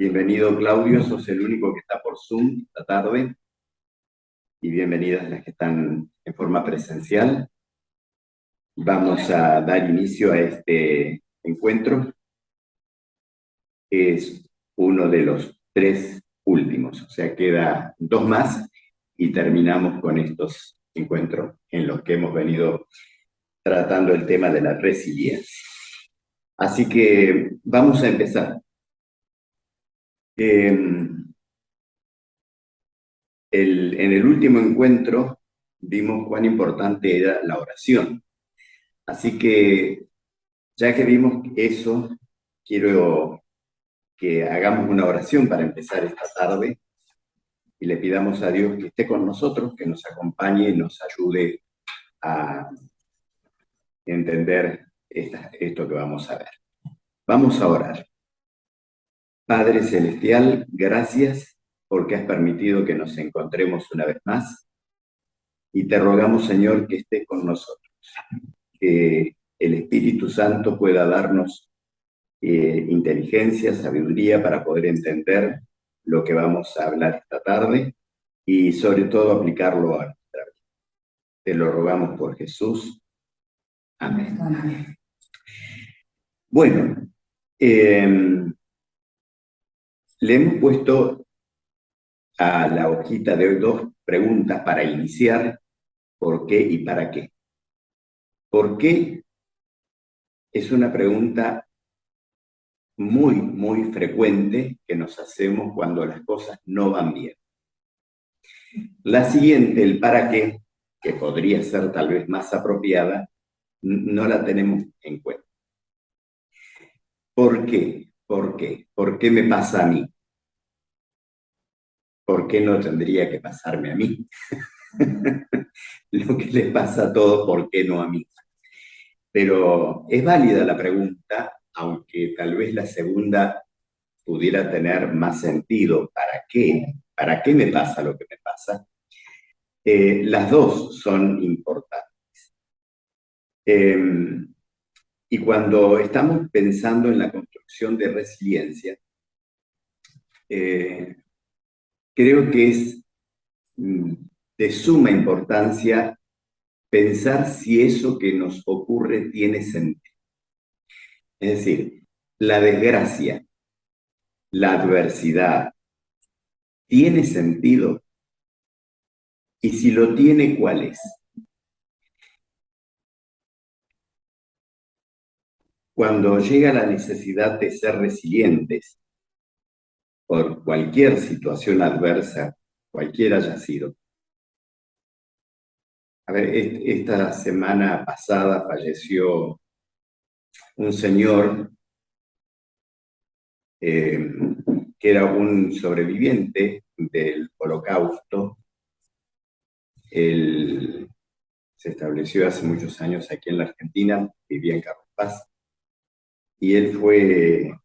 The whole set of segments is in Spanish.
Bienvenido, Claudio, sos el único que está por Zoom esta tarde, y bienvenidas las que están en forma presencial. Vamos a dar inicio a este encuentro, que es uno de los 3 últimos, o sea, queda 2 más y terminamos con estos encuentros en los que hemos venido tratando el tema de la resiliencia. Así que vamos a empezar. En el último encuentro vimos cuán importante era la oración. Así que, ya que vimos eso, quiero que hagamos una oración para empezar esta tarde y le pidamos a Dios que esté con nosotros, que nos acompañe y nos ayude a entender esto que vamos a ver. Vamos a orar. Padre Celestial, gracias porque has permitido que nos encontremos una vez más, y te rogamos, Señor, que estés con nosotros, que el Espíritu Santo pueda darnos inteligencia, sabiduría para poder entender lo que vamos a hablar esta tarde y sobre todo aplicarlo a nuestra vida. Te lo rogamos por Jesús. Amén. Amén. Bueno, le hemos puesto a la hojita de hoy 2 preguntas para iniciar: ¿por qué y para qué? ¿Por qué? Es una pregunta muy, muy frecuente que nos hacemos cuando las cosas no van bien. La siguiente, el para qué, que podría ser tal vez más apropiada, no la tenemos en cuenta. ¿Por qué? ¿Por qué? ¿Por qué me pasa a mí? ¿Por qué no tendría que pasarme a mí? Lo que les pasa a todos, ¿por qué no a mí? Pero es válida la pregunta, aunque tal vez la segunda pudiera tener más sentido. ¿Para qué? ¿Para qué me pasa lo que me pasa? Las dos son importantes. Y cuando estamos pensando en la construcción de resiliencia, creo que es de suma importancia pensar si eso que nos ocurre tiene sentido. Es decir, la desgracia, la adversidad, ¿tiene sentido? Y si lo tiene, ¿cuál es? Cuando llega la necesidad de ser resilientes por cualquier situación adversa, cualquiera haya sido. A ver, esta semana pasada falleció un señor que era un sobreviviente del Holocausto. Él se estableció hace muchos años aquí en la Argentina, vivía en Carlos Paz, y él fue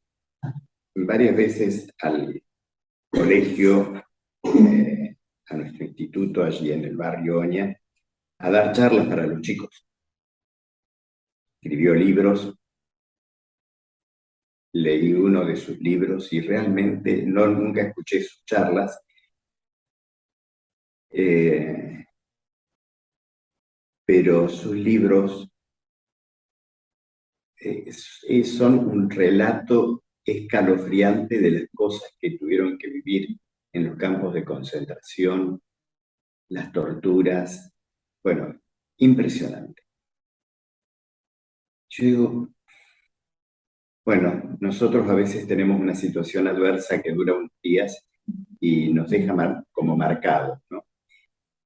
varias veces al colegio, a nuestro instituto allí en el barrio Oña, a dar charlas para los chicos. Escribió libros, leí uno de sus libros y realmente nunca escuché sus charlas, pero sus libros son un relato escalofriante de las cosas que tuvieron que vivir en los campos de concentración, las torturas. Bueno, impresionante. Yo digo, bueno, nosotros a veces tenemos una situación adversa que dura unos días y nos deja como marcados, ¿no?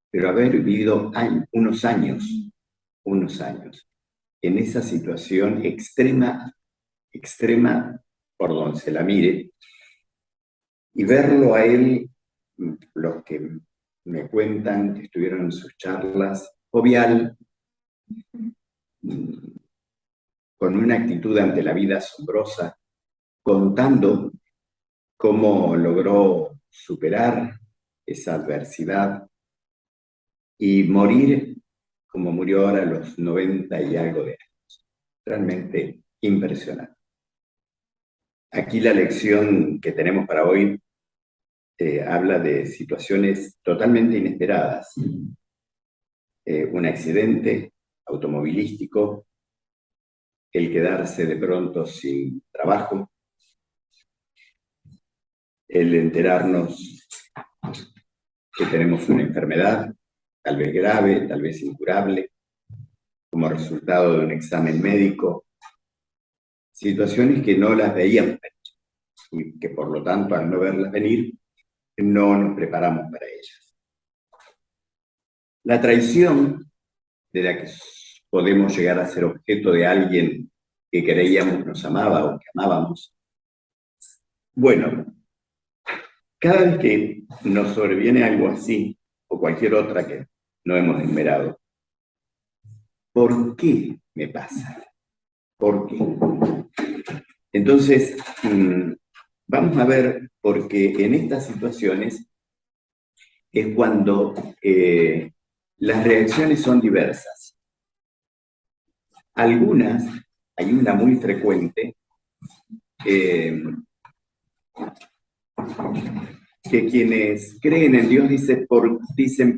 Pero haber vivido unos años en esa situación extrema, por donde se la mire, y verlo a él, los que me cuentan que estuvieron en sus charlas, jovial, con una actitud ante la vida asombrosa, contando cómo logró superar esa adversidad y morir como murió ahora a los 90 y algo de años. Realmente impresionante. Aquí la lección que tenemos para hoy habla de situaciones totalmente inesperadas. Un accidente automovilístico, el quedarse de pronto sin trabajo, el enterarnos que tenemos una enfermedad, tal vez grave, tal vez incurable, como resultado de un examen médico, situaciones que no las veíamos venir y que por lo tanto al no verlas venir no nos preparamos para ellas. La traición de la que podemos llegar a ser objeto de alguien que creíamos nos amaba o que amábamos. Bueno, cada vez que nos sobreviene algo así, o cualquier otra que no hemos enumerado, ¿por qué me pasa? ¿Por qué? Entonces, vamos a ver, porque en estas situaciones es cuando las reacciones son diversas. Algunas, hay una muy frecuente, que quienes creen en Dios dicen,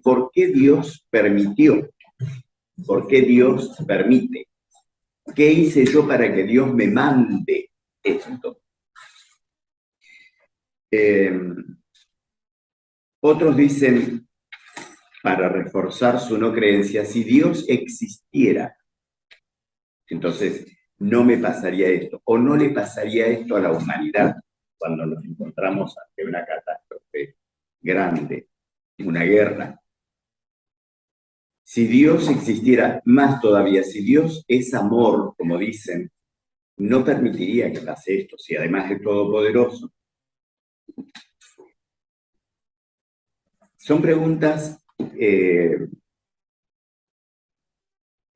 ¿por qué Dios permitió? ¿Por qué Dios permite? ¿Qué hice yo para que Dios me mande esto? Otros dicen, para reforzar su no creencia, si Dios existiera, entonces no me pasaría esto, o no le pasaría esto a la humanidad cuando nos encontramos ante una catástrofe grande, una guerra. Si Dios existiera, más todavía, si Dios es amor, como dicen, no permitiría que pase esto, si además es todopoderoso. Son preguntas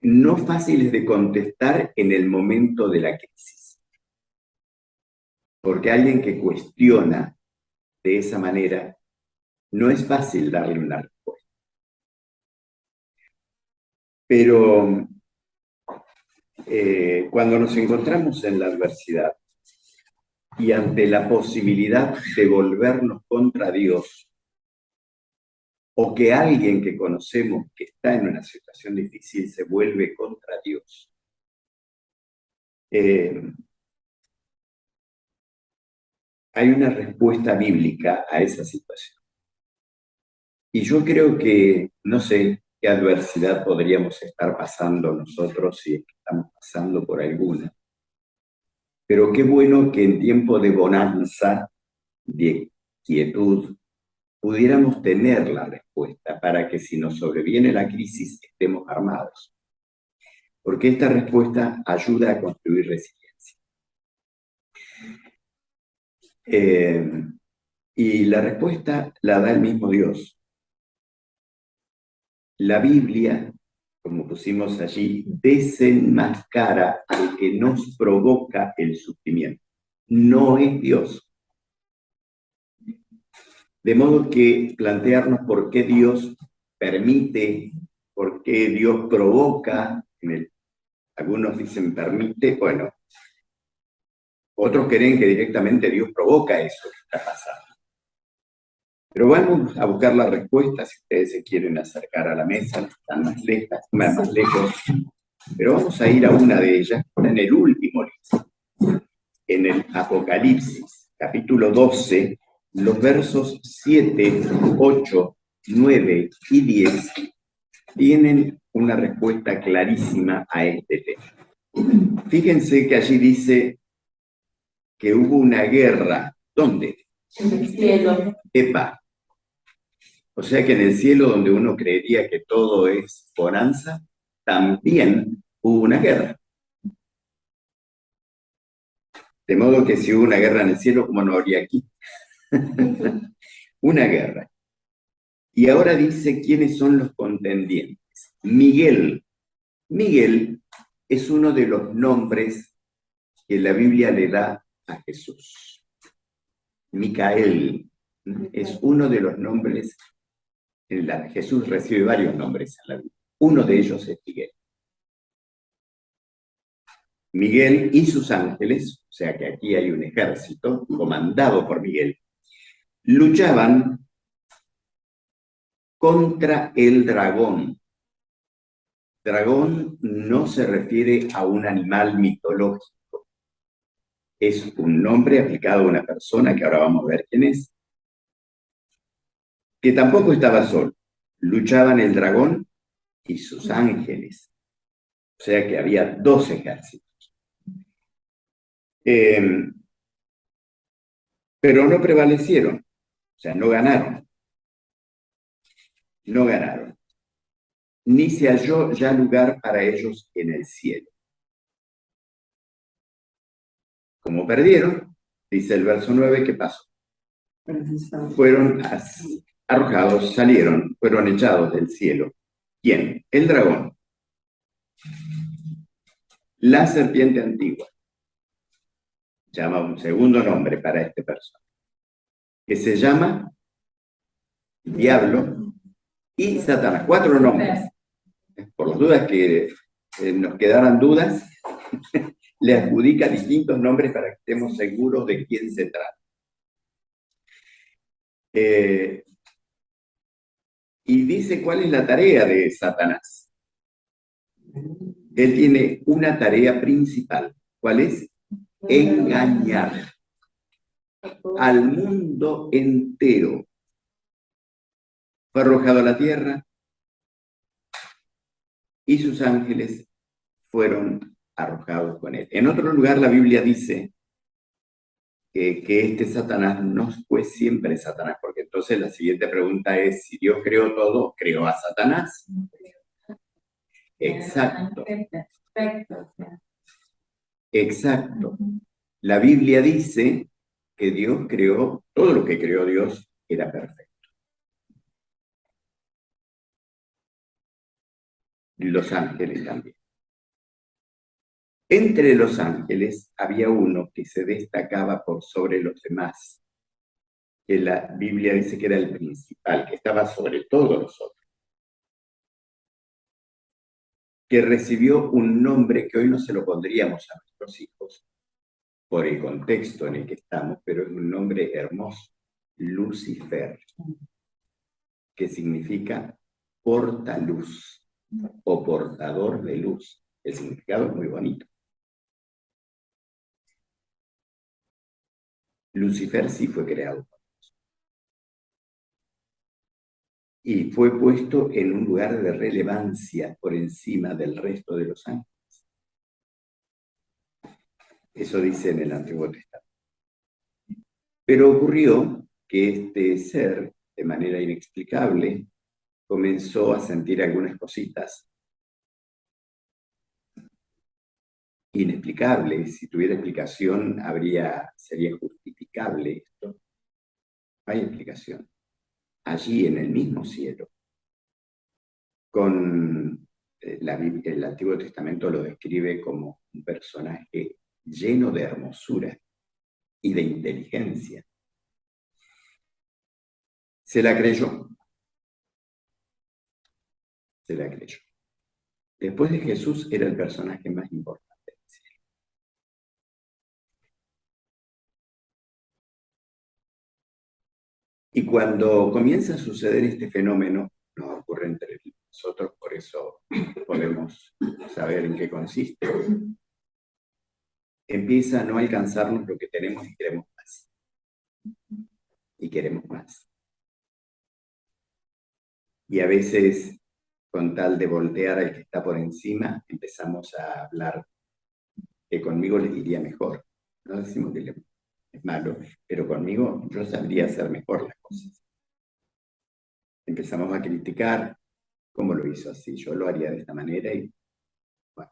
no fáciles de contestar en el momento de la crisis. Porque alguien que cuestiona de esa manera, no es fácil darle una respuesta. Pero cuando nos encontramos en la adversidad y ante la posibilidad de volvernos contra Dios, o que alguien que conocemos que está en una situación difícil se vuelve contra Dios, hay una respuesta bíblica a esa situación. Y yo creo que, no sé qué adversidad podríamos estar pasando nosotros si es que estamos pasando por alguna, pero qué bueno que en tiempo de bonanza, de quietud, pudiéramos tener la respuesta para que si nos sobreviene la crisis estemos armados. Porque esta respuesta ayuda a construir resiliencia. Y la respuesta la da el mismo Dios. La Biblia, como pusimos allí, desenmascara al que nos provoca el sufrimiento. No es Dios. De modo que plantearnos por qué Dios permite, por qué Dios provoca, algunos dicen permite, bueno, otros creen que directamente Dios provoca eso que está pasando. Pero vamos a buscar la respuesta si ustedes se quieren acercar a la mesa, están más lejos. Pero vamos a ir a una de ellas, en el último libro, en el Apocalipsis, capítulo 12, los versos 7, 8, 9 y 10 tienen una respuesta clarísima a este tema. Fíjense que allí dice que hubo una guerra. ¿Dónde? En el cielo. Epa. O sea que en el cielo, donde uno creería que todo es bonanza, también hubo una guerra. De modo que si hubo una guerra en el cielo, ¿cómo no habría aquí? Una guerra. Y ahora dice quiénes son los contendientes. Miguel. Miguel es uno de los nombres que la Biblia le da a Jesús. Micael es uno de los nombres. Jesús recibe varios nombres en la Biblia. Uno de ellos es Miguel. Miguel y sus ángeles, o sea que aquí hay un ejército comandado por Miguel, luchaban contra el dragón. Dragón no se refiere a un animal mitológico, es un nombre aplicado a una persona, que ahora vamos a ver quién es, que tampoco estaba solo. Luchaban el dragón y sus ángeles, o sea que había dos ejércitos. Pero no prevalecieron, o sea, no ganaron, no ganaron. Ni se halló ya lugar para ellos en el cielo. Como perdieron, dice el verso 9, ¿qué pasó? Fueron arrojados, salieron, fueron echados del cielo. ¿Quién? El dragón. La serpiente antigua. Llama un segundo nombre para este personaje, que se llama Diablo y Satanás. 4 nombres. Por las dudas que nos quedaran dudas, le adjudica distintos nombres para que estemos seguros de quién se trata. Y dice cuál es la tarea de Satanás. Él tiene una tarea principal. ¿Cuál es? Engañar al mundo entero. Fue arrojado a la tierra y sus ángeles fueron arrojados con él. En otro lugar la Biblia dice que este Satanás no fue siempre Satanás, porque entonces la siguiente pregunta es, si Dios creó todo, ¿creó a Satanás? Exacto. Exacto. La Biblia dice que Dios creó, todo lo que creó Dios era perfecto. Los ángeles también. Entre los ángeles había uno que se destacaba por sobre los demás, que la Biblia dice que era el principal, que estaba sobre todos los otros, que recibió un nombre que hoy no se lo pondríamos a nuestros hijos, por el contexto en el que estamos, pero es un nombre hermoso, Lucifer, que significa portaluz o portador de luz. El significado es muy bonito. Lucifer sí fue creado y fue puesto en un lugar de relevancia por encima del resto de los ángeles. Eso dice en el Antiguo Testamento. Pero ocurrió que este ser, de manera inexplicable, comenzó a sentir algunas cositas inexplicables. Si tuviera explicación, sería justificable esto. No hay explicación. Allí en el mismo cielo, el Antiguo Testamento lo describe como un personaje lleno de hermosura y de inteligencia. Se la creyó. Se la creyó. Después de Jesús era el personaje más importante del cielo. Y cuando comienza a suceder este fenómeno, nos ocurre entre nosotros, por eso podemos saber en qué consiste, empieza a no alcanzarnos lo que tenemos y queremos más. Y queremos más. Y a veces, con tal de voltear al que está por encima, empezamos a hablar que conmigo les iría mejor. No decimos que es malo, pero conmigo yo sabría hacer mejor las cosas. Empezamos a criticar cómo lo hizo así, yo lo haría de esta manera. Y bueno,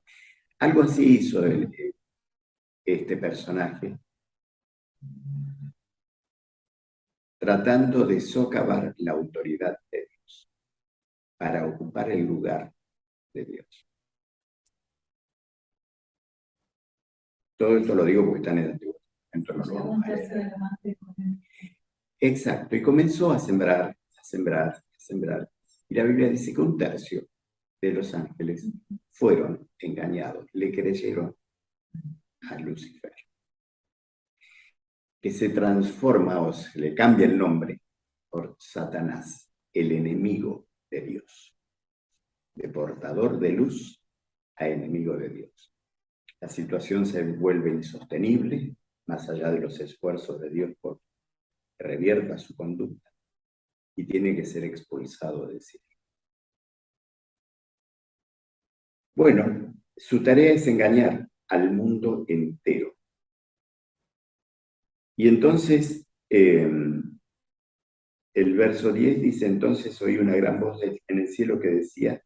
algo así hizo este personaje, tratando de socavar la autoridad de Dios para ocupar el lugar de Dios. Todo esto lo digo porque está en el Antiguo Testamento, no lo vamos a leer. Exacto, y comenzó a sembrar, a sembrar, a sembrar. Y la Biblia dice que 1/3 de los ángeles fueron engañados, le creyeron a Lucifer, que se transforma o se le cambia el nombre por Satanás, el enemigo de Dios, de portador de luz a enemigo de Dios. La situación se vuelve insostenible, más allá de los esfuerzos de Dios por que revierta su conducta, y tiene que ser expulsado del cielo. Bueno, su tarea es engañar al mundo entero. Y entonces, el verso 10 dice, entonces oí una gran voz en el cielo que decía,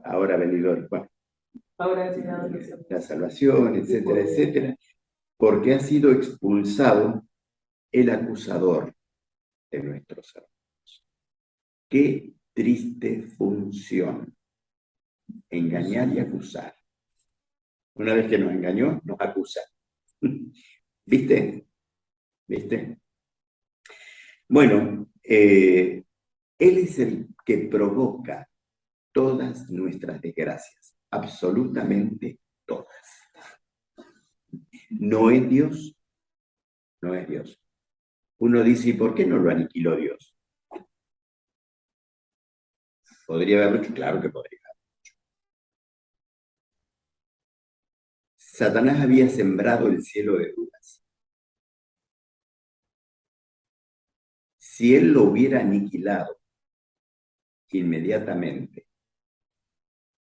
ahora ha venido, bueno, la salvación, etcétera, etcétera, porque ha sido expulsado el acusador de nuestros hermanos. Qué triste función, engañar y acusar. Una vez que nos engañó, nos acusa. ¿Viste? ¿Viste? Bueno, Él es el que provoca todas nuestras desgracias, absolutamente todas. No es Dios, no es Dios. Uno dice, ¿y por qué no lo aniquiló Dios? ¿Podría haberlo hecho? Claro que podría haberlo hecho. Satanás había sembrado el cielo de dudas. Si él lo hubiera aniquilado inmediatamente,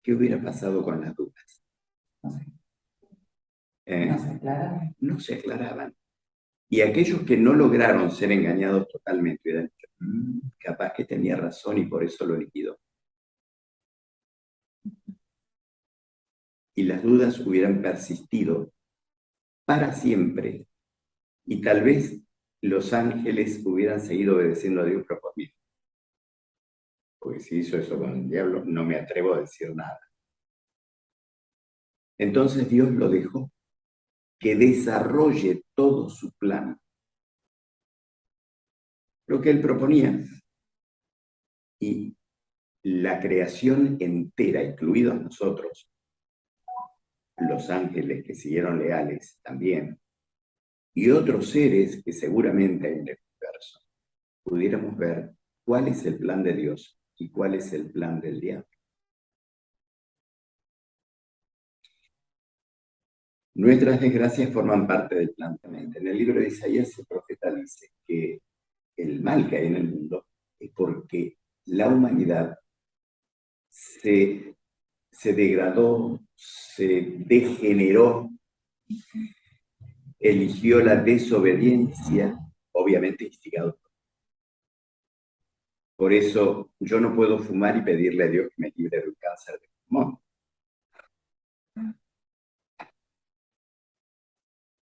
¿qué hubiera pasado con las dudas? No se aclaraban. Y aquellos que no lograron ser engañados totalmente hubieran dicho, capaz que tenía razón y por eso lo liquidó. Y las dudas hubieran persistido para siempre. Y tal vez los ángeles hubieran seguido obedeciendo a Dios por mí. Porque si hizo eso con el diablo, no me atrevo a decir nada. Entonces Dios lo dejó que desarrolle todo su plan. Lo que él proponía. Y la creación entera, incluidos nosotros, los ángeles que siguieron leales también, y otros seres que seguramente hay en el universo, pudiéramos ver cuál es el plan de Dios y cuál es el plan del diablo. Nuestras desgracias forman parte del plan también. En el libro de Isaías el profeta dice que el mal que hay en el mundo es porque la humanidad se degradó, se degeneró, eligió la desobediencia, obviamente instigado. Por eso yo no puedo fumar y pedirle a Dios que me libre del cáncer de pulmón.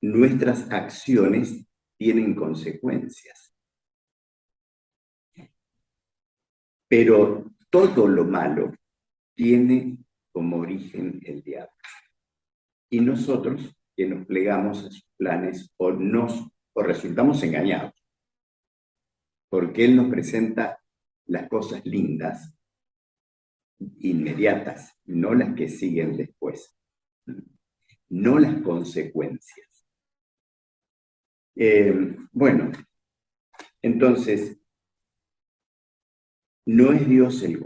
Nuestras acciones tienen consecuencias. Pero todo lo malo tiene como origen el diablo. Y nosotros, que nos plegamos a sus planes o resultamos engañados, porque él nos presenta las cosas lindas, inmediatas, no las que siguen después, no las consecuencias. Bueno, entonces, no es Dios el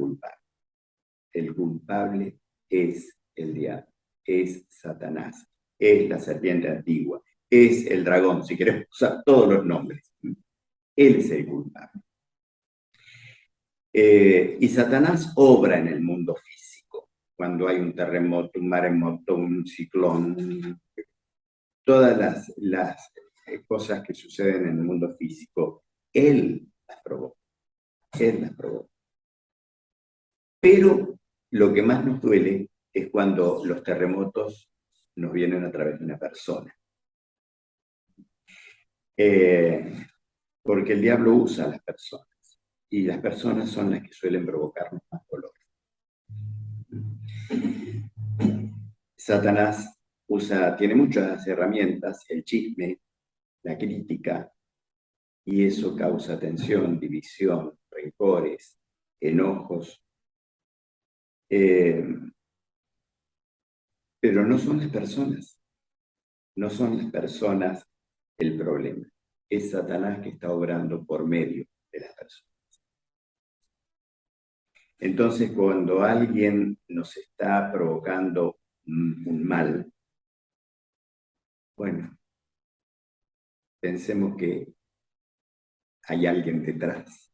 culpable es el diablo, es Satanás, es la serpiente antigua, es el dragón, si queremos usar todos los nombres. Él es el culpable. Y Satanás obra en el mundo físico, cuando hay un terremoto, un maremoto, un ciclón, todas las cosas que suceden en el mundo físico, él las provoca, él las provoca. Pero lo que más nos duele es cuando los terremotos nos vienen a través de una persona. Porque el diablo usa a las personas, y las personas son las que suelen provocarnos más dolor. Satanás tiene muchas herramientas, el chisme, la crítica, y eso causa tensión, división, rencores, enojos. Pero no son las personas, no son las personas el problema. Es Satanás que está obrando por medio de las personas. Entonces, cuando alguien nos está provocando un mal, bueno, pensemos que hay alguien detrás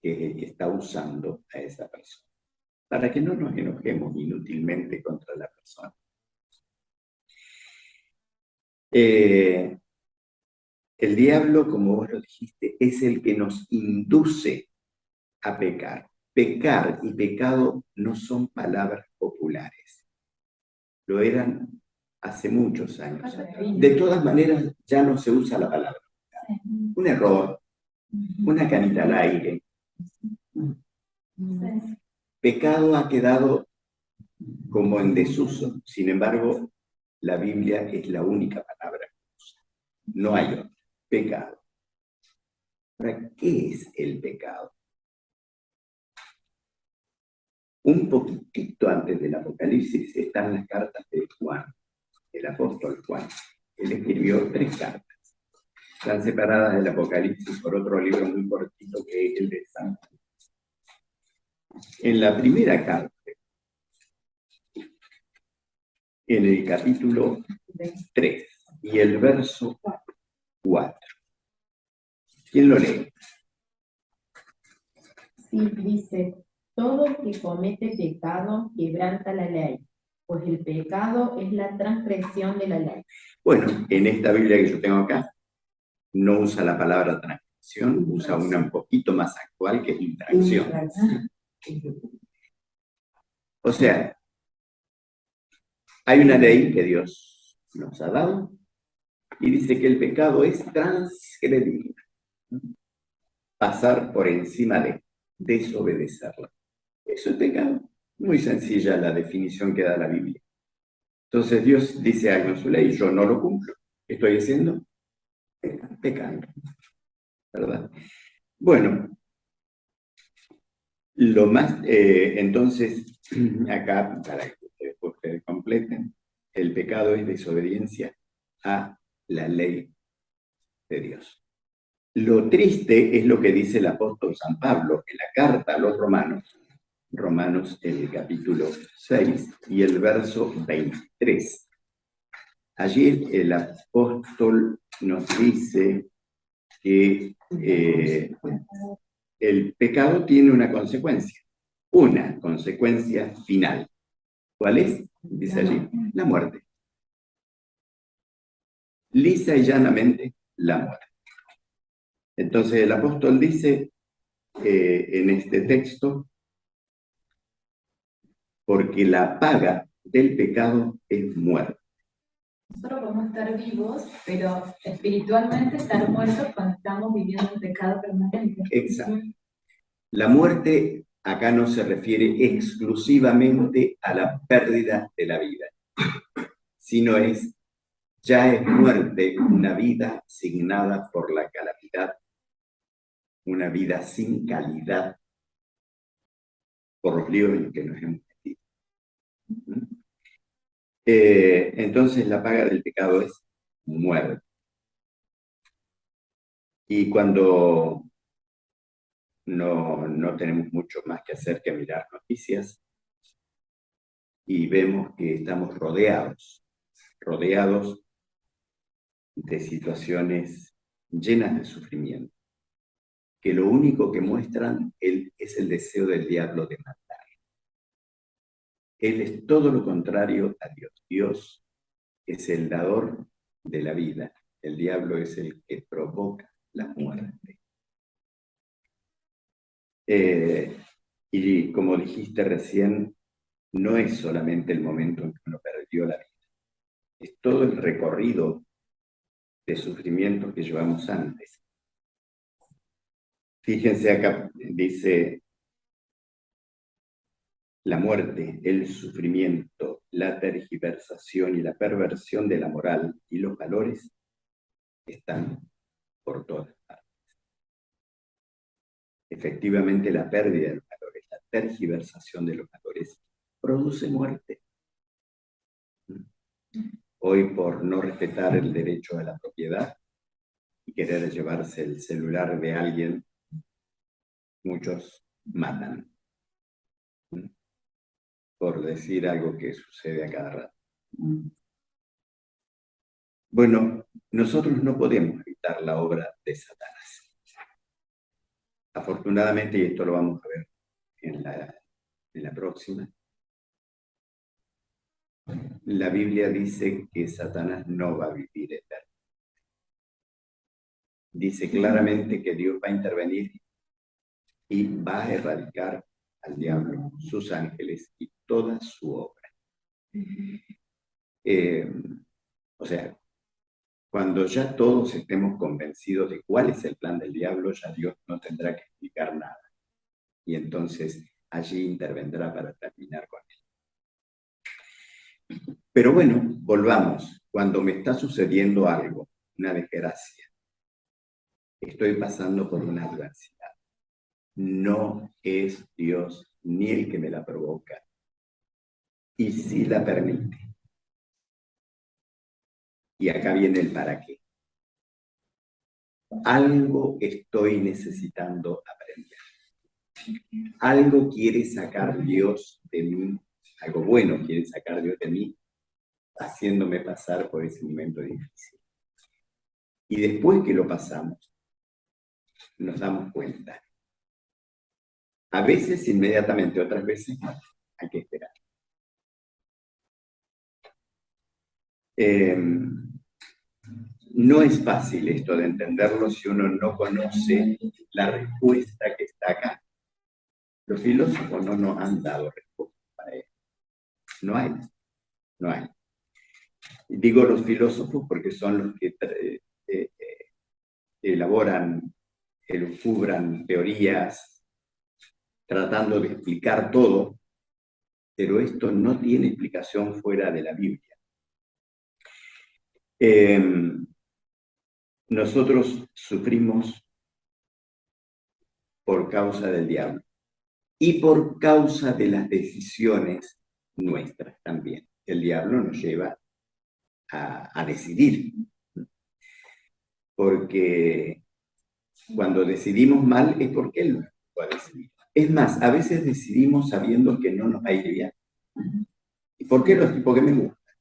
que es el que está usando a esa persona, para que no nos enojemos inútilmente contra la persona. El diablo, como vos lo dijiste, es el que nos induce a pecar. Pecar y pecado no son palabras populares. Lo eran hace muchos años. De todas maneras, ya no se usa la palabra. Un error, una canita al aire. Pecado ha quedado como en desuso. Sin embargo, la Biblia es la única palabra que usa. No hay otra. Pecado. ¿Para qué es el pecado? Un poquitito antes del Apocalipsis están las cartas de Juan, el apóstol Juan. Él escribió 3 cartas. Están separadas del Apocalipsis por otro libro muy cortito que es el de San Juan. En la primera carta, en el capítulo 3 y el verso 4. ¿Quién lo lee? Sí, dice, todo el que comete pecado quebranta la ley, pues el pecado es la transgresión de la ley. Bueno, en esta Biblia que yo tengo acá, no usa la palabra transgresión, usa una un poquito más actual que es infracción. O sea, hay una ley que Dios nos ha dado y dice que el pecado es transgredir, pasar por encima de, desobedecerla. Eso es pecado. Muy sencilla la definición que da la Biblia. Entonces Dios dice algo en su ley, yo no lo cumplo. ¿Qué estoy haciendo? Pecando. ¿Verdad? Bueno, lo más, entonces, acá, para que ustedes completen, el pecado es desobediencia a la ley de Dios. Lo triste es lo que dice el apóstol San Pablo en la carta a los romanos, Romanos en el capítulo 6 y el verso 23. Allí el apóstol nos dice que el pecado tiene una consecuencia final. ¿Cuál es? Dice allí, la muerte. Lisa y llanamente, la muerte. Entonces el apóstol dice en este texto, porque la paga del pecado es muerte. Nosotros podemos estar vivos, pero espiritualmente estar muertos cuando estamos viviendo un pecado permanente. Exacto. La muerte acá no se refiere exclusivamente a la pérdida de la vida, sino ya es muerte una vida signada por la calamidad, una vida sin calidad por los líos en los que nos hemos metido. Entonces la paga del pecado es muerte. Y cuando no tenemos mucho más que hacer que mirar noticias y vemos que estamos rodeados de situaciones llenas de sufrimiento, que lo único que muestran es el deseo del diablo de matar. Él es todo lo contrario a Dios. Dios es el dador de la vida. El diablo es el que provoca la muerte. Y como dijiste recién, no es solamente el momento en que uno perdió la vida, es todo el recorrido de sufrimiento que llevamos antes. Fíjense acá, dice la muerte, el sufrimiento, la tergiversación y la perversión de la moral y los valores están por todas partes. Efectivamente, la pérdida de los valores, la tergiversación de los valores, produce muerte. Hoy por no respetar el derecho a la propiedad y querer llevarse el celular de alguien, muchos matan. Por decir algo que sucede a cada rato. Bueno, nosotros no podemos evitar la obra de Satanás. Afortunadamente, y esto lo vamos a ver en la próxima, la Biblia dice que Satanás no va a vivir eterno. Dice claramente que Dios va a intervenir y va a erradicar al diablo, sus ángeles y toda su obra. O sea, cuando ya todos estemos convencidos de cuál es el plan del diablo, ya Dios no tendrá que explicar nada. Y entonces allí intervendrá para terminar con él. Pero bueno, volvamos. Cuando me está sucediendo algo, una desgracia, estoy pasando por una adversidad, no es Dios ni el que me la provoca, y sí la permite. Y acá viene el para qué. Algo estoy necesitando aprender. Algo quiere sacar Dios de mí, algo bueno quiere sacar Dios de mí, haciéndome pasar por ese momento difícil. Y después que lo pasamos, nos damos cuenta. A veces inmediatamente, otras veces hay que esperar. No es fácil esto de entenderlo si uno no conoce la respuesta que está acá. Los filósofos no nos han dado respuesta para eso. No hay. Digo los filósofos porque son los que elaboran, elucubran teorías, tratando de explicar todo, pero esto no tiene explicación fuera de la Biblia. Nosotros sufrimos por causa del diablo y por causa de las decisiones nuestras también. El diablo nos lleva a decidir, porque cuando decidimos mal es porque él nos va a decidir. Es más, a veces decidimos sabiendo que no nos va a ir bien. ¿Y por qué? Porque me gusta.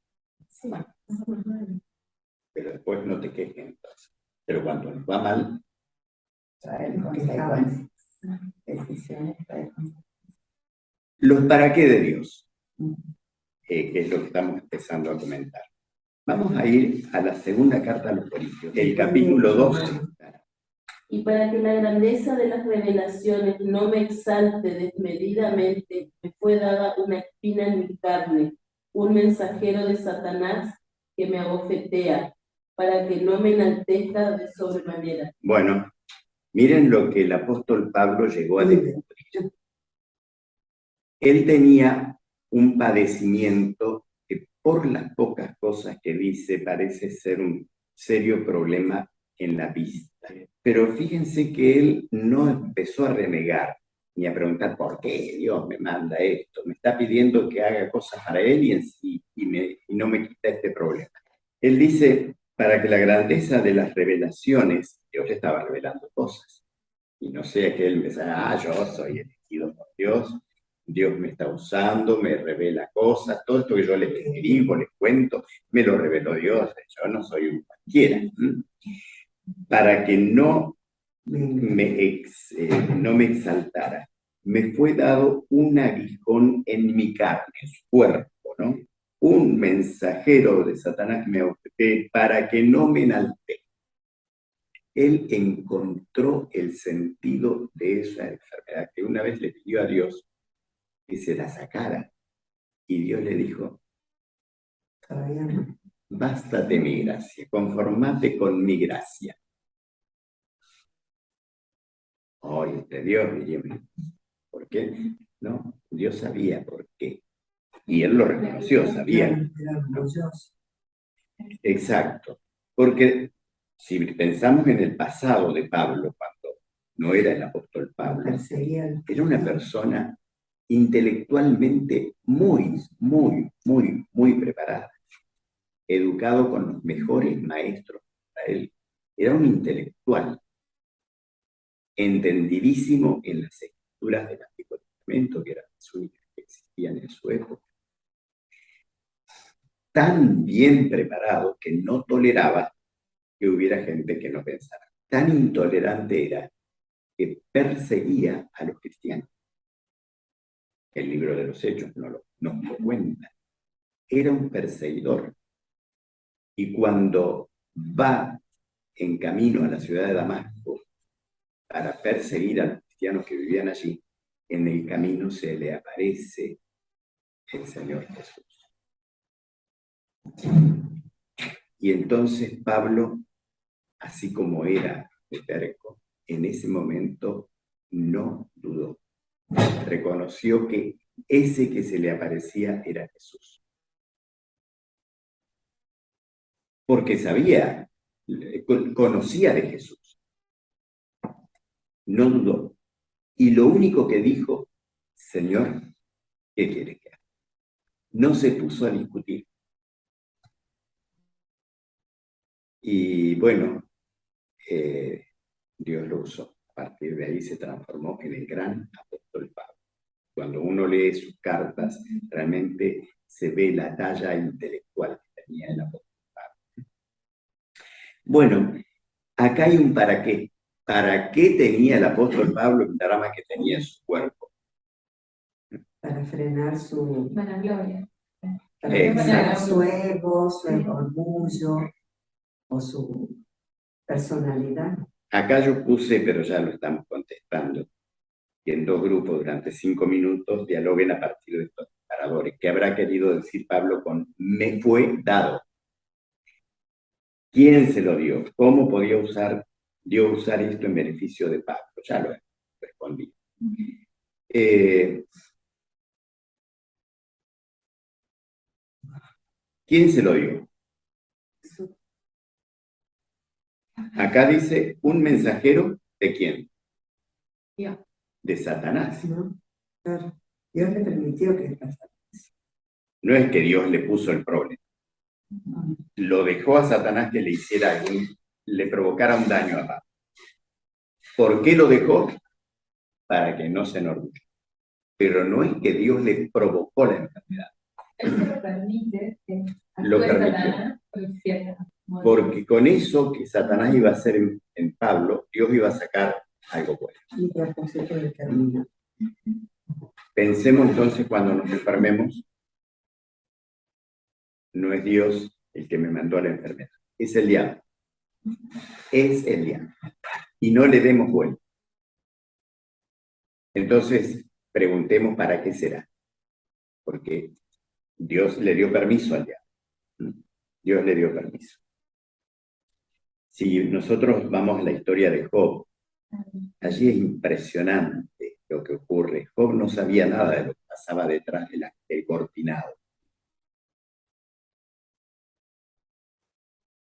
Sí. Pero después no te quejes entonces. Pero cuando nos va mal, traer consecuencias, decisiones, traer consecuencias. Los para qué de Dios, que es lo que estamos empezando a comentar. Vamos a ir a la segunda carta a los Corintios, el capítulo 12. Y para que la grandeza de las revelaciones no me exalte desmedidamente, me fue dada una espina en mi carne, un mensajero de Satanás que me abofetea, para que no me enaltezca de sobremanera. Bueno, miren lo que el apóstol Pablo llegó a descubrir. Él tenía un padecimiento que por las pocas cosas que dice parece ser un serio problema en la vista. Pero fíjense que él no empezó a renegar ni a preguntar por qué Dios me manda esto. Me está pidiendo que haga cosas para él y no me quita este problema. Él dice, para que la grandeza de las revelaciones, Dios le estaba revelando cosas. Y no sea que él me diga, yo soy elegido por Dios, Dios me está usando, me revela cosas, todo esto que yo les escribo, les cuento, me lo reveló Dios, yo no soy un cualquiera. Para que no me exaltara, me fue dado un aguijón en mi carne, en su cuerpo, ¿no? Un mensajero de Satanás para que no me enaltezca. Él encontró el sentido de esa enfermedad, que una vez le pidió a Dios que se la sacara. Y Dios le dijo, bástate mi gracia, conformate con mi gracia. Oye, Dios, diría, ¿por qué? No, Dios sabía por qué. Y él lo reconoció, sabía. Exacto. Porque si pensamos en el pasado de Pablo, cuando no era el apóstol Pablo, era una persona intelectualmente muy preparada. educado con los mejores maestros de Israel. Era un intelectual, entendidísimo en las escrituras del Antiguo Testamento, que eran las únicas que existían en su época. Tan bien preparado que no toleraba que hubiera gente que no pensara. Tan intolerante era que perseguía a los cristianos. El libro de los Hechos nos lo cuenta. Era un perseguidor. Y cuando va en camino a la ciudad de Damasco para perseguir a los cristianos que vivían allí, en el camino se le aparece el Señor Jesús. Y entonces Pablo, así como era de terco, en ese momento no dudó. Reconoció que ese que se le aparecía era Jesús. Porque sabía, conocía de Jesús. No dudó. Y lo único que dijo, Señor, ¿qué quieres que haga? No se puso a discutir. Y bueno, Dios lo usó. A partir de ahí se transformó en el gran apóstol Pablo. Cuando uno lee sus cartas, realmente se ve la talla intelectual que tenía el apóstol Pablo. Bueno, acá hay un para qué. ¿Para qué tenía el apóstol Pablo el drama que tenía en su cuerpo? Para frenar su... Vanagloria. Para frenar su ego, su orgullo o su personalidad. Acá yo puse, pero ya lo estamos contestando, que en 2 grupos durante 5 minutos dialoguen a partir de estos disparadores. ¿Qué habrá querido decir Pablo con me fue dado? ¿Quién se lo dio? ¿Cómo podía usar esto en beneficio de Pablo? Ya lo respondí. ¿Quién se lo dio? Acá dice un mensajero ¿de quién? Dios. De Satanás. ¿No? Claro. Dios le permitió que pasara. No es que Dios le puso el problema. Lo dejó a Satanás que le hiciera le provocara un daño a Pablo. ¿Por qué lo dejó? Para que no se enorgullezca. Pero no es que Dios le provocó la enfermedad. Él se lo permite que Lo actúe permitió. Satanás por cierto. Porque con eso que Satanás iba a hacer en Pablo, Dios iba a sacar algo bueno. Y propósito del camino. Pensemos entonces cuando nos enfermemos, no es Dios el que me mandó a la enfermedad, es el diablo. Es el diablo. Y no le demos vuelta. Entonces, preguntemos para qué será. Porque Dios le dio permiso al diablo. Dios le dio permiso. Si nosotros vamos a la historia de Job, allí es impresionante lo que ocurre. Job no sabía nada de lo que pasaba detrás del cortinado.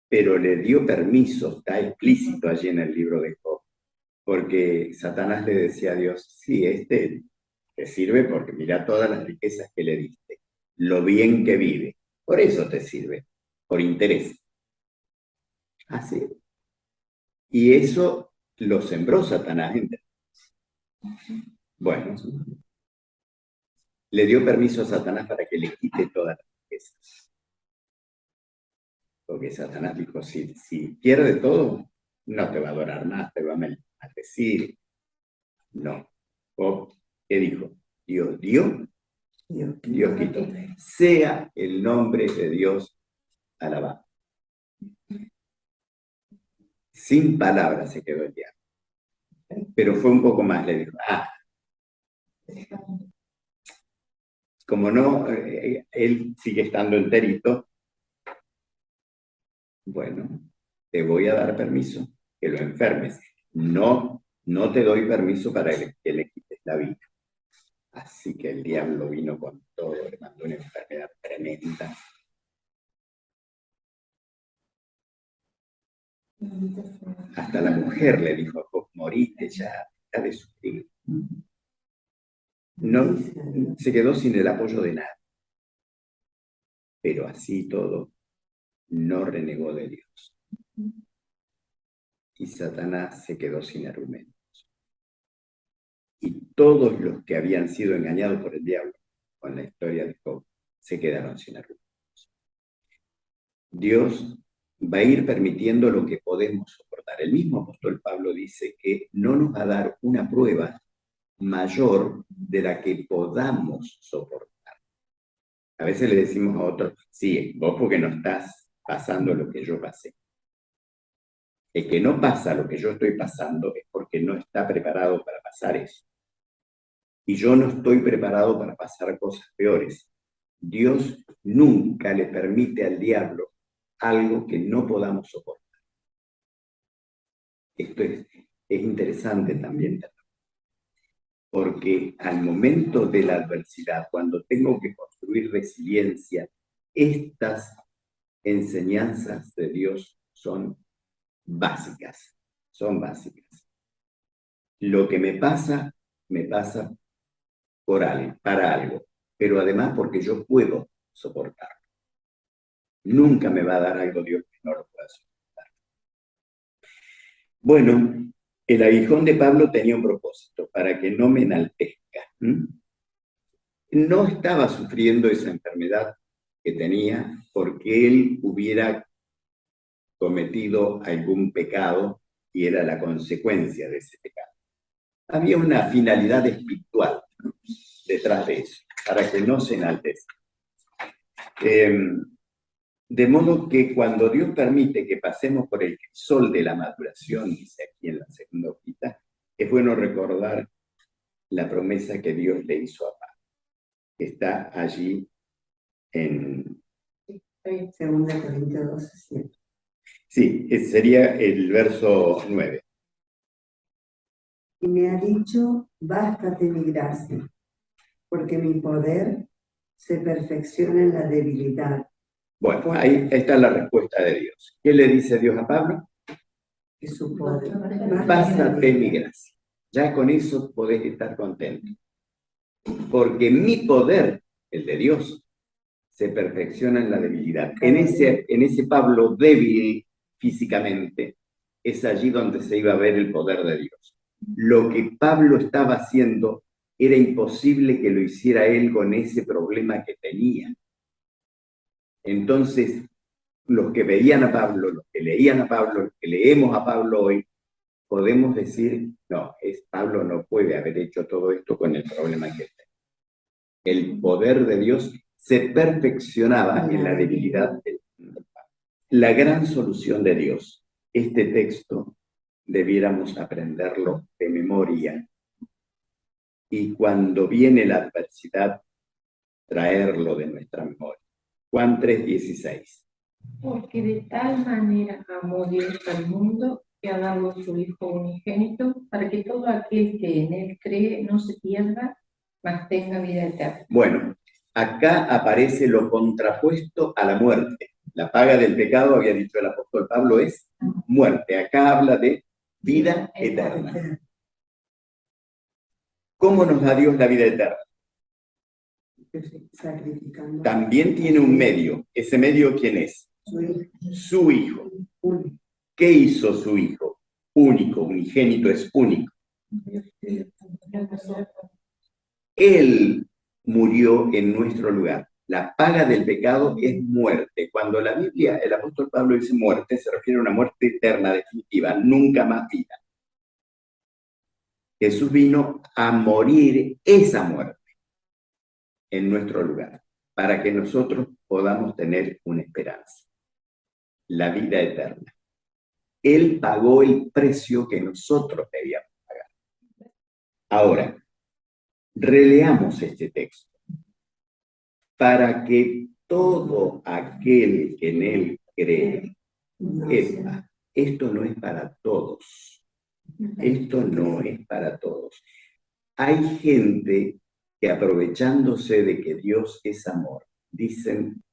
Pero le dio permiso, está explícito allí en el libro de Job, porque Satanás le decía a Dios, sí, te sirve porque mira todas las riquezas que le diste, lo bien que vive, por eso te sirve, por interés. Así. Y eso lo sembró Satanás. Bueno, le dio permiso a Satanás para que le quite todas las riquezas. Porque Satanás dijo, si pierde todo, no te va a adorar más, te va a maldecir. No. Job, ¿qué dijo? Dios dio, Dios quitó. Sea el nombre de Dios alabado. Sin palabras se quedó el diablo. Pero fue un poco más, le dijo, como no, él sigue estando enterito, bueno, te voy a dar permiso que lo enfermes. No te doy permiso para que le quites la vida. Así que el diablo vino con todo, le mandó una enfermedad tremenda. Hasta la mujer le dijo a Job, moriste ya, deja de sufrir. No, se quedó sin el apoyo de nadie. Pero así todo, no renegó de Dios. Y Satanás se quedó sin argumentos. Y todos los que habían sido engañados por el diablo con la historia de Job se quedaron sin argumentos. Dios va a ir permitiendo lo que podemos soportar. El mismo apóstol Pablo dice que no nos va a dar una prueba mayor de la que podamos soportar. A veces le decimos a otros, sí, vos porque no estás pasando lo que yo pasé. El que no pasa lo que yo estoy pasando es porque no está preparado para pasar eso. Y yo no estoy preparado para pasar cosas peores. Dios nunca le permite al diablo algo que no podamos soportar. Esto es interesante también, porque al momento de la adversidad, cuando tengo que construir resiliencia, estas enseñanzas de Dios son básicas, Lo que me pasa para algo, pero además porque yo puedo soportarlo. Nunca me va a dar algo Dios que no lo pueda soportar. Bueno, el aguijón de Pablo tenía un propósito, para que no me enaltezca. No estaba sufriendo esa enfermedad que tenía porque él hubiera cometido algún pecado y era la consecuencia de ese pecado. Había una finalidad espiritual detrás de eso, para que no se enaltezca. De modo que cuando Dios permite que pasemos por el sol de la maduración, dice aquí en la segunda hojita, es bueno recordar la promesa que Dios le hizo a Pablo. Está allí en 2 Corintios 12:7. Sí, sería el verso 9. Y me ha dicho, bástate mi gracia, porque mi poder se perfecciona en la debilidad. Bueno, ahí está la respuesta de Dios. ¿Qué le dice Dios a Pablo? Que su poder. Bástate mi gracia. Ya con eso podés estar contento. Porque mi poder, el de Dios, se perfecciona en la debilidad. En ese Pablo débil físicamente, es allí donde se iba a ver el poder de Dios. Lo que Pablo estaba haciendo era imposible que lo hiciera él con ese problema que tenía. Entonces, los que veían a Pablo, los que leían a Pablo, los que leemos a Pablo hoy, podemos decir, no, Pablo no puede haber hecho todo esto con el problema que tenía. El poder de Dios se perfeccionaba en la debilidad del Pablo. La gran solución de Dios, este texto debiéramos aprenderlo de memoria y cuando viene la adversidad, traerlo de nuestra memoria. Juan 3:16. Porque de tal manera amó Dios al mundo que ha dado su Hijo unigénito para que todo aquel que en él cree no se pierda, mas tenga vida eterna. Bueno, acá aparece lo contrapuesto a la muerte. La paga del pecado, había dicho el apóstol Pablo, es muerte. Acá habla de vida eterna. ¿Cómo nos da Dios la vida eterna? Sacrificando. También tiene un medio. ¿Ese medio quién es? Su Hijo. ¿Qué hizo su Hijo? Único, unigénito es único. Él murió en nuestro lugar. La paga del pecado es muerte. Cuando la Biblia, el apóstol Pablo dice muerte, se refiere a una muerte eterna, definitiva, nunca más vida. Jesús vino a morir esa muerte en nuestro lugar, para que nosotros podamos tener una esperanza, la vida eterna. Él pagó el precio que nosotros debíamos pagar. Ahora, releamos este texto para que todo aquel que en él cree, esto no es para todos. Esto no es para todos. Hay gente que aprovechándose de que Dios es amor, dicen,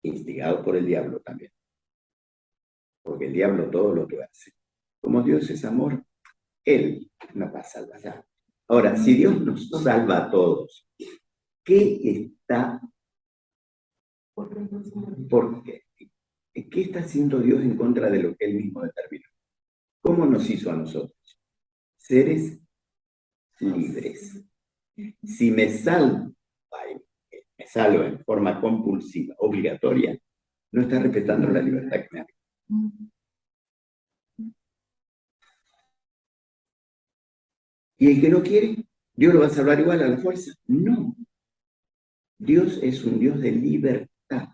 instigado por el diablo también, porque el diablo todo lo que hace. Como Dios es amor, Él nos va a salvar. Ahora, si Dios nos salva a todos, ¿qué está? ¿Qué está haciendo Dios en contra de lo que Él mismo determinó? ¿Cómo nos hizo a nosotros? Seres libres. Si me salvo en forma compulsiva, obligatoria, no está respetando la libertad que me da. ¿Y el que no quiere? ¿Dios lo va a salvar igual a la fuerza? No. Dios es un Dios de libertad.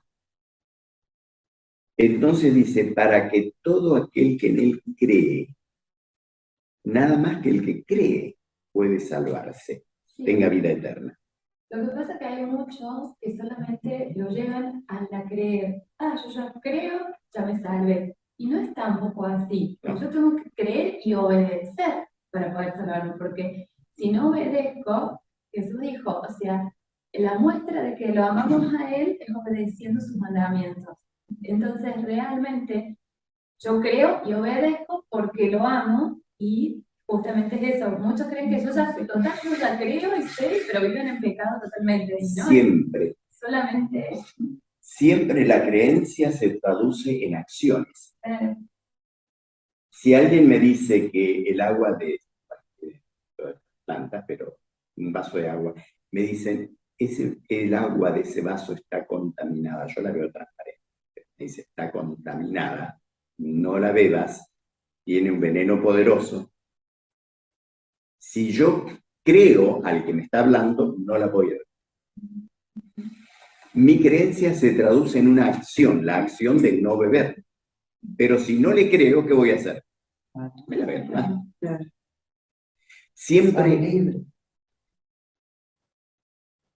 Entonces dice, para que todo aquel que en Él cree, nada más que el que cree, puede salvarse, tenga vida eterna. Lo que pasa es que hay muchos que solamente lo llevan a la creer. Ah, yo ya creo, ya me salvé. Y no es tampoco así. No. Yo tengo que creer y obedecer para poder salvarme, porque si no obedezco, Jesús dijo, o sea, la muestra de que lo amamos a Él es obedeciendo sus mandamientos. Entonces, realmente, yo creo y obedezco porque lo amo y justamente es eso. Muchos creen que yo ya soy total, yo ya creo y sé, pero viven en pecado totalmente. Y no, Siempre, solamente siempre la creencia se traduce en acciones. Si alguien me dice que el agua de plantas, pero un vaso de agua, me dicen, el agua de ese vaso está contaminada, yo la veo transparente. Me dice, está contaminada, no la bebas, tiene un veneno poderoso. Si yo creo al que me está hablando, no la voy a ver. Mi creencia se traduce en una acción, la acción de no beber. Pero si no le creo, ¿qué voy a hacer? Me la bebo. Claro. Siempre, Soy libre.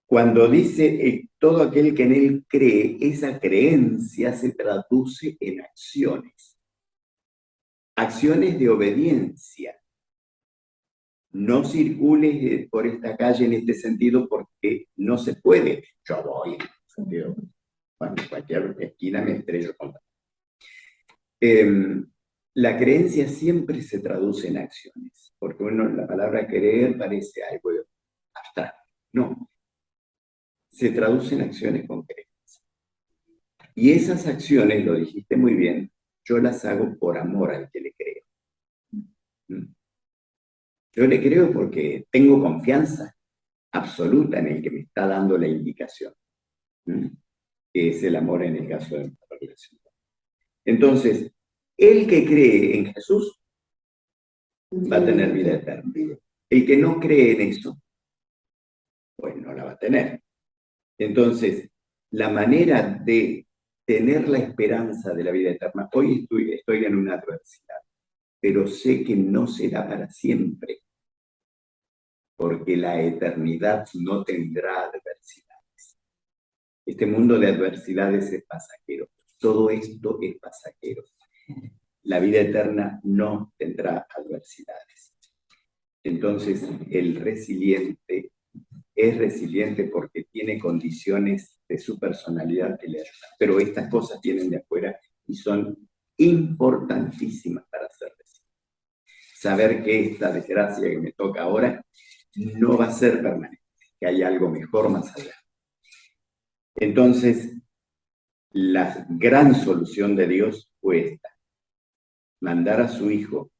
cuando dice todo aquel que en él cree, esa creencia se traduce en acciones. Acciones de obediencia. No circules por esta calle en este sentido porque no se puede. Yo voy en este sentido. Bueno, en cualquier esquina me estrello contra. La creencia siempre se traduce en acciones, porque la palabra creer parece algo abstracto. No, se traduce en acciones concretas. Y esas acciones, lo dijiste muy bien, yo las hago por amor al que le creo. Yo le creo porque tengo confianza absoluta en el que me está dando la indicación, que es el amor en el caso de nuestra relación. Entonces, el que cree en Jesús va a tener vida eterna. El que no cree en eso, pues no la va a tener. Entonces, la manera de tener la esperanza de la vida eterna, hoy estoy en una adversidad, pero sé que no será para siempre, porque la eternidad no tendrá adversidades. Este mundo de adversidades es pasajero. Todo esto es pasajero. La vida eterna no tendrá adversidades. Entonces, el resiliente es resiliente porque tiene condiciones de su personalidad que le ayudan. Pero estas cosas vienen de afuera y son importantísimas para ser resiliente. Saber que esta desgracia que me toca ahora no va a ser permanente, que hay algo mejor más allá. Entonces, la gran solución de Dios fue esta: mandar a su Hijo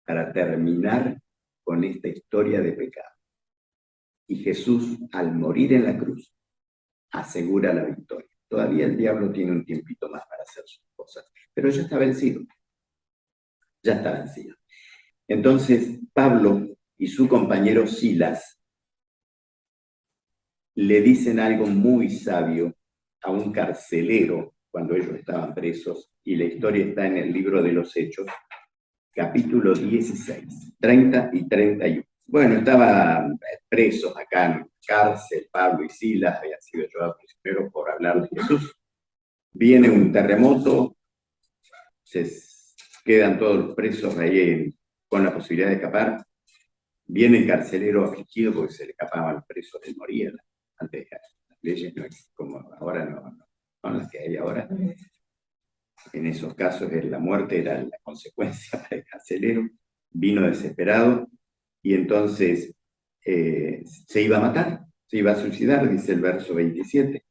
para terminar con esta historia de pecado. Y Jesús, al morir en la cruz, asegura la victoria. Todavía el diablo tiene un tiempito más para hacer sus cosas, pero ya está vencido. Ya está vencido. Entonces, Pablo y su compañero Silas le dicen algo muy sabio a un carcelero cuando ellos estaban presos, y la historia está en el libro de los Hechos, capítulo 16, 30 y 31. Bueno, estaban presos acá en cárcel, Pablo y Silas habían sido llevados prisioneros por hablar de Jesús. Viene un terremoto, se quedan todos los presos ahí con la posibilidad de escapar. Viene el carcelero afligido porque se le escapaban los presos, él moría. Antes las leyes no es como ahora, no son las que hay ahora. En esos casos la muerte era la consecuencia para el carcelero. Vino desesperado y entonces se iba a matar, se iba a suicidar, dice el verso 27,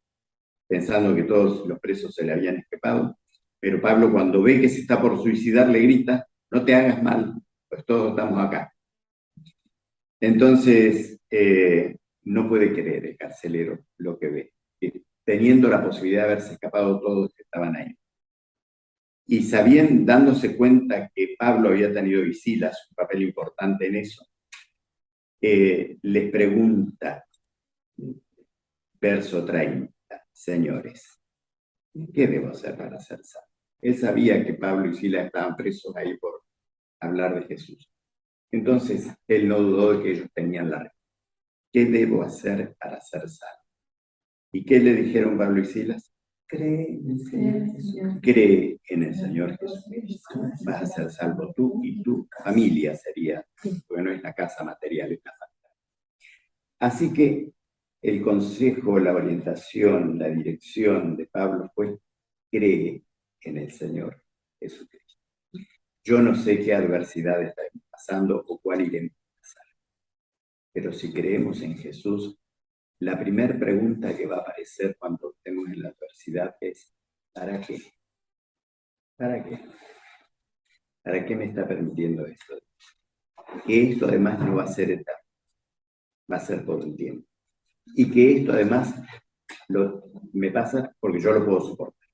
pensando que todos los presos se le habían escapado. Pero Pablo, cuando ve que se está por suicidar, le grita: no te hagas mal, pues todos estamos acá. Entonces, no puede creer el carcelero lo que ve, teniendo la posibilidad de haberse escapado todos los que estaban ahí. Y dándose cuenta que Pablo había tenido y Silas un papel importante en eso, les pregunta, verso 30, señores, ¿qué debo hacer para ser salvo? Él sabía que Pablo y Silas estaban presos ahí por hablar de Jesús. Entonces, él no dudó de que ellos tenían la respuesta. ¿Qué debo hacer para ser salvo? ¿Y qué le dijeron Pablo y Silas? Cree en el Señor Jesús. Cree en el Señor Jesucristo. Vas a ser salvo tú y tu familia sería, porque no es la casa material, es la familia. Así que el consejo, la orientación, la dirección de Pablo fue: cree en el Señor Jesucristo. Yo no sé qué adversidad estaremos pasando o cuál iremos a pasar, pero si creemos en Jesús, la primera pregunta que va a aparecer cuando estemos en la adversidad es: ¿para qué? ¿Para qué? ¿Para qué me está permitiendo esto? Que esto además no va a ser eterno, va a ser por un tiempo. Y que esto además me pasa porque yo lo puedo soportar.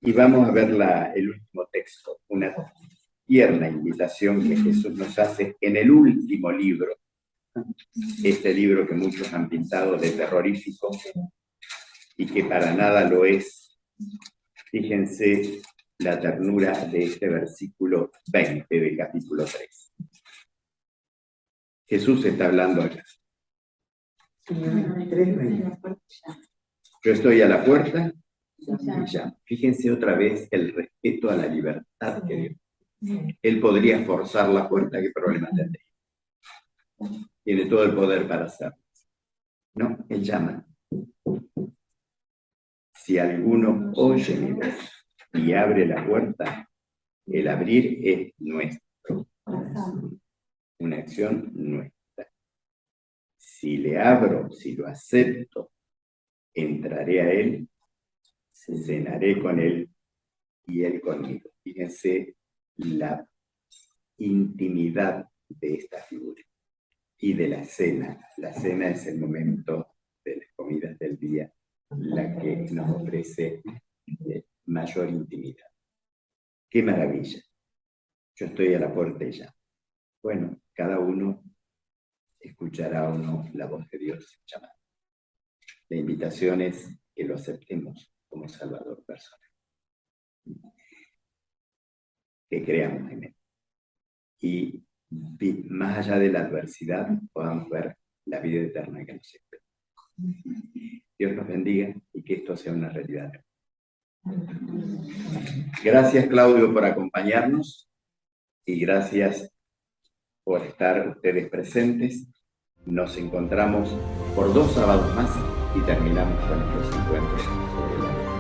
Y vamos a ver el último texto, una tierna invitación que Jesús nos hace en el último libro, este libro que muchos han pintado de terrorífico y que para nada lo es. Fíjense la ternura de este versículo 20 del capítulo 3. Jesús está hablando acá. Yo estoy a la puerta y llamo. Fíjense otra vez el respeto a la libertad que dio. Él podría forzar la puerta, ¿qué problema tendría? Tiene todo el poder para hacerlo. No, él llama. Si alguno oye mi voz y abre la puerta, el abrir es nuestro. Una acción nuestra. Si le abro, si lo acepto, entraré a él, cenaré con él y él conmigo. Fíjense la intimidad de esta figura y de la cena. La cena es el momento de las comidas del día, la que nos ofrece mayor intimidad. ¡Qué maravilla! Yo estoy a la puerta y ya. Bueno, cada uno escuchará o no la voz de Dios llamando. La invitación es que lo aceptemos como Salvador personal. Que creamos en él. Y más allá de la adversidad, podamos ver la vida eterna que nos espera. Dios los bendiga y que esto sea una realidad. Gracias, Claudio, por acompañarnos y gracias por estar ustedes presentes. Nos encontramos por 2 sábados más y terminamos con nuestros encuentros sobre la